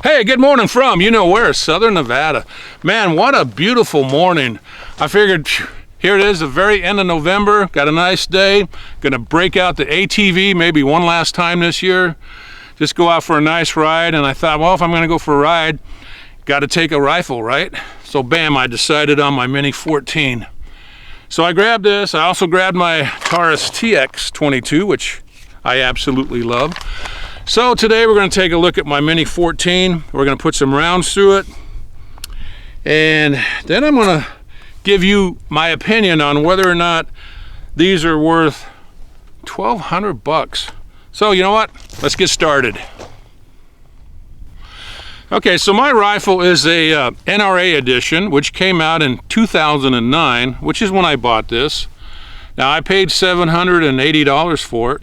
Hey, good morning from you know where, Southern Nevada. Man, what a beautiful morning. I figured, here it is, the very end of November, got a nice day, gonna break out the ATV maybe one last time this year, just go out for a nice ride. And I thought, well, if I'm gonna go for a ride, gotta take a rifle, right? So bam, I decided on my Mini-14. So I grabbed this. I also grabbed my Taurus TX22, which I absolutely love. So today we're going to take a look at my Mini-14. We're going to put some rounds through it, and then I'm going to give you my opinion on whether or not these are worth $1,200. So you know what? Let's get started. Okay, so my rifle is a NRA edition, which came out in 2009, which is when I bought this. Now I paid $780 for it,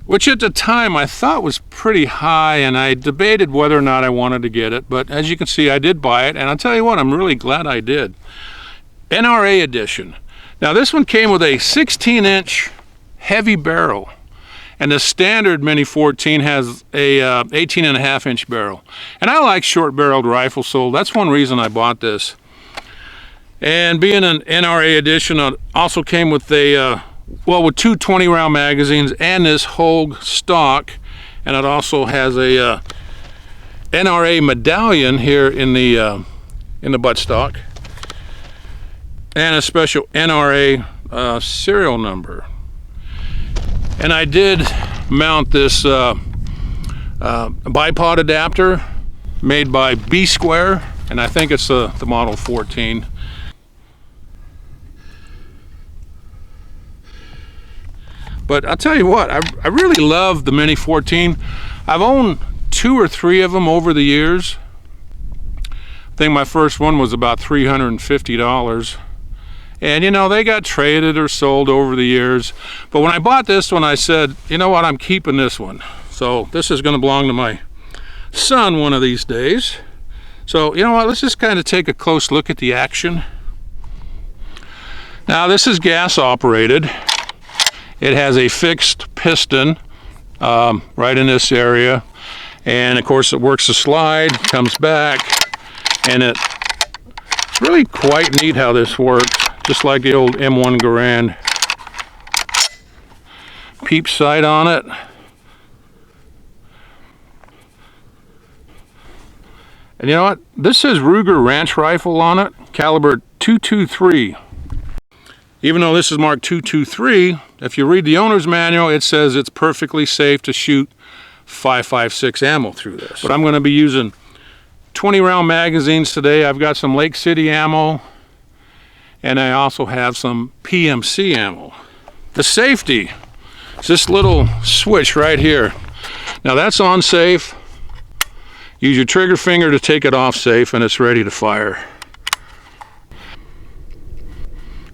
which at the time I thought was pretty high, and I debated whether or not I wanted to get it, but as you can see, I did buy it, and I'll tell you what, I'm really glad I did. NRA edition. Now this one came with a 16-inch heavy barrel, and the standard Mini-14 has a 18.5-inch barrel. And I like short-barreled rifles, so that's one reason I bought this. And being an NRA edition, it also came with a with two 20-round magazines and this Hogue stock, and it also has a NRA medallion here in the buttstock, and a special NRA serial number. And I did mount this bipod adapter made by B Square, and I think it's the model 14. But I'll tell you what, I really love the Mini-14. I've owned 2 or 3 of them over the years. I think my first one was about $350. And you know, they got traded or sold over the years. But when I bought this one, I said, you know what, I'm keeping this one. So this is going to belong to my son one of these days. So you know what, let's just kind of take a close look at the action. Now this is gas operated. It has a fixed piston right in this area, and of course it works the slide, comes back, and it's really quite neat how this works, just like the old M1 Garand. Peep sight on it. And you know what? This says Ruger Ranch Rifle on it, caliber .223. Even though this is marked .223, if you read the owner's manual, it says it's perfectly safe to shoot .556 ammo through this. But I'm going to be using 20-round magazines today. I've got some Lake City ammo, and I also have some PMC ammo. The safety is this little switch right here. Now that's on safe. Use your trigger finger to take it off safe, and it's ready to fire.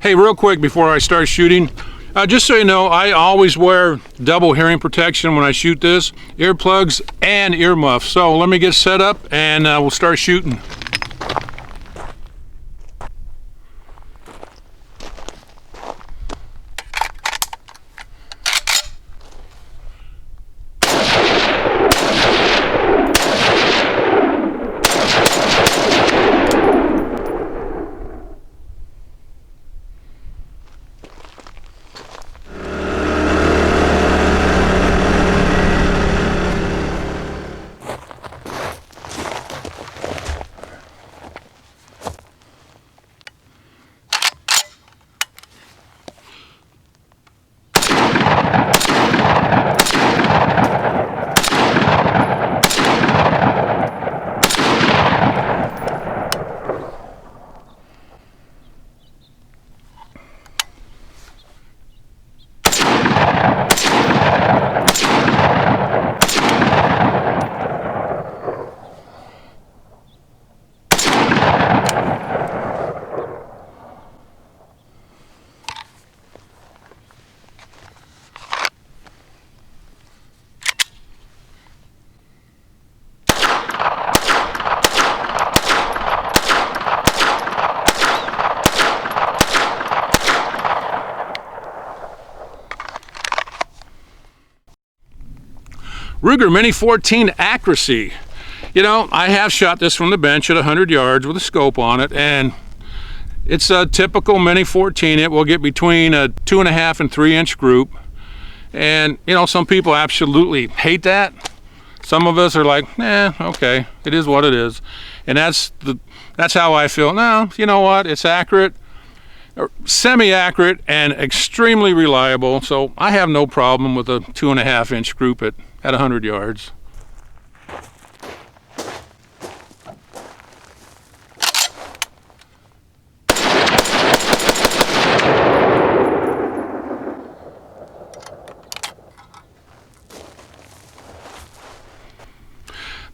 Hey, real quick before I start shooting, just so you know, I always wear double hearing protection when I shoot this, earplugs and earmuffs. So let me get set up and we'll start shooting. Ruger Mini-14 accuracy. You know, I have shot this from the bench at 100 yards with a scope on it, and it's a typical Mini-14. It will get between a 2.5 and 3 inch group. And, you know, some people absolutely hate that. Some of us are like, okay, it is what it is. And that's how I feel. No, you know what? It's accurate, semi-accurate, and extremely reliable. So I have no problem with a 2.5 inch group at 100 yards.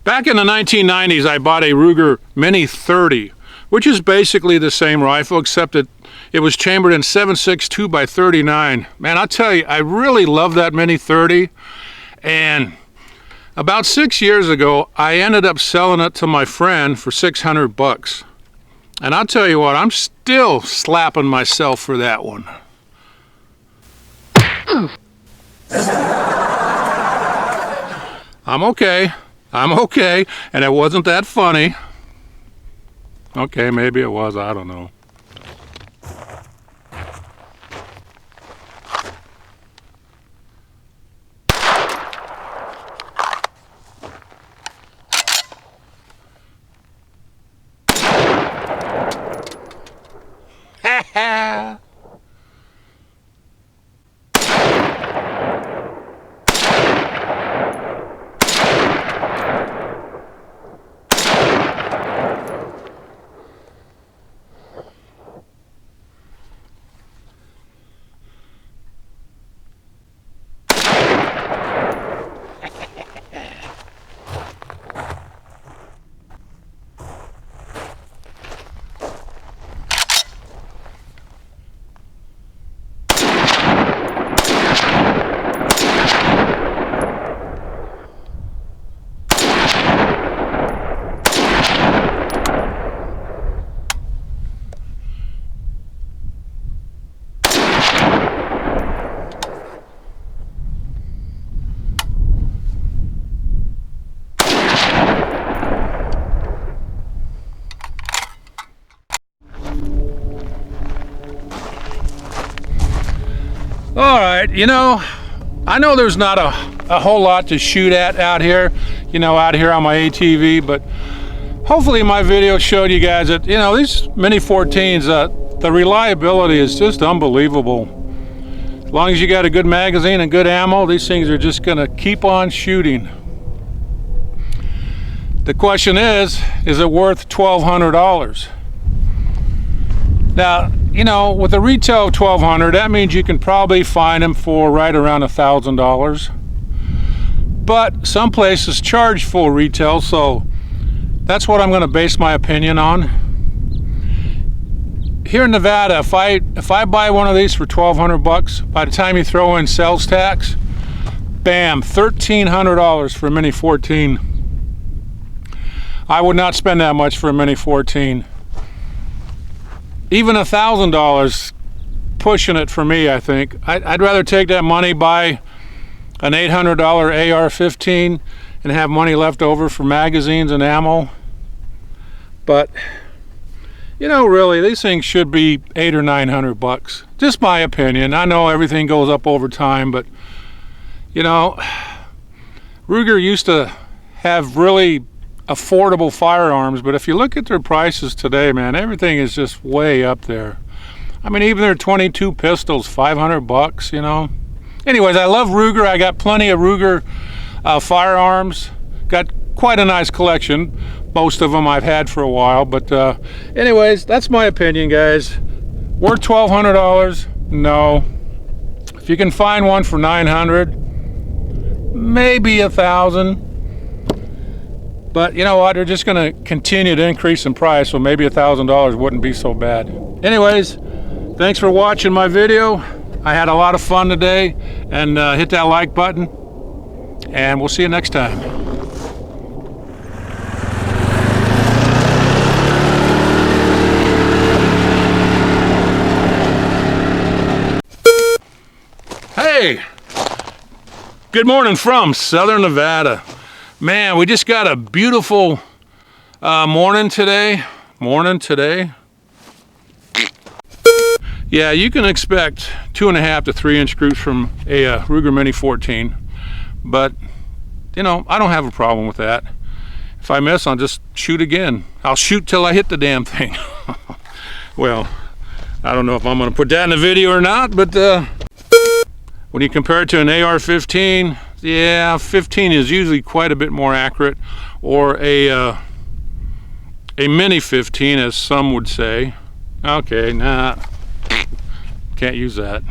Back in the 1990s, I bought a Ruger Mini-14, which is basically the same rifle, except that it was chambered in 7.62 by 39. Man, I'll tell you, I really love that Mini-14. And about 6 years ago, I ended up selling it to my friend for $600. And I'll tell you what, I'm still slapping myself for that one. I'm okay, and it wasn't that funny. Okay, maybe it was, I don't know. Ha ha! All right, you know, I know there's not a whole lot to shoot at out here, you know, out here on my ATV, but hopefully my video showed you guys that, you know, these Mini-14s, the reliability is just unbelievable. As long as you got a good magazine and good ammo, these things are just gonna keep on shooting. The question is it worth $1,200? Now, you know, with a retail of $1,200, that means you can probably find them for right around $1,000. But some places charge full retail, so that's what I'm going to base my opinion on. Here in Nevada, if I buy one of these for $1,200, by the time you throw in sales tax, bam, $1,300 for a Mini-14. I would not spend that much for a Mini-14. Even $1,000 pushing it for me, I think. I'd rather take that money, buy an $800 AR-15 and have money left over for magazines and ammo. But, you know, really, these things should be $800 or $900. Just my opinion. I know everything goes up over time, but, you know, Ruger used to have really affordable firearms, but if you look at their prices today, man, everything is just way up there. I mean, even their 22 pistols, $500, you know. Anyways, I love Ruger. I got plenty of Ruger firearms. Got quite a nice collection. Most of them I've had for a while, but anyways, that's my opinion, guys. Worth $1,200? No. If you can find one for $900, maybe $1,000. But you know what, they're just going to continue to increase in price, so maybe $1,000 wouldn't be so bad. Anyways, thanks for watching my video. I had a lot of fun today, and hit that like button, and we'll see you next time. Hey, good morning from Southern Nevada. Man, we just got a beautiful morning today. Yeah, you can expect 2.5 to 3 inch groups from a Ruger Mini-14, but you know, I don't have a problem with that. If I miss, I'll just shoot again. I'll shoot till I hit the damn thing. Well, I don't know if I'm going to put that in the video or not, but when you compare it to an AR-15, yeah, 15 is usually quite a bit more accurate, or a Mini-15, as some would say. Okay, nah, can't use that.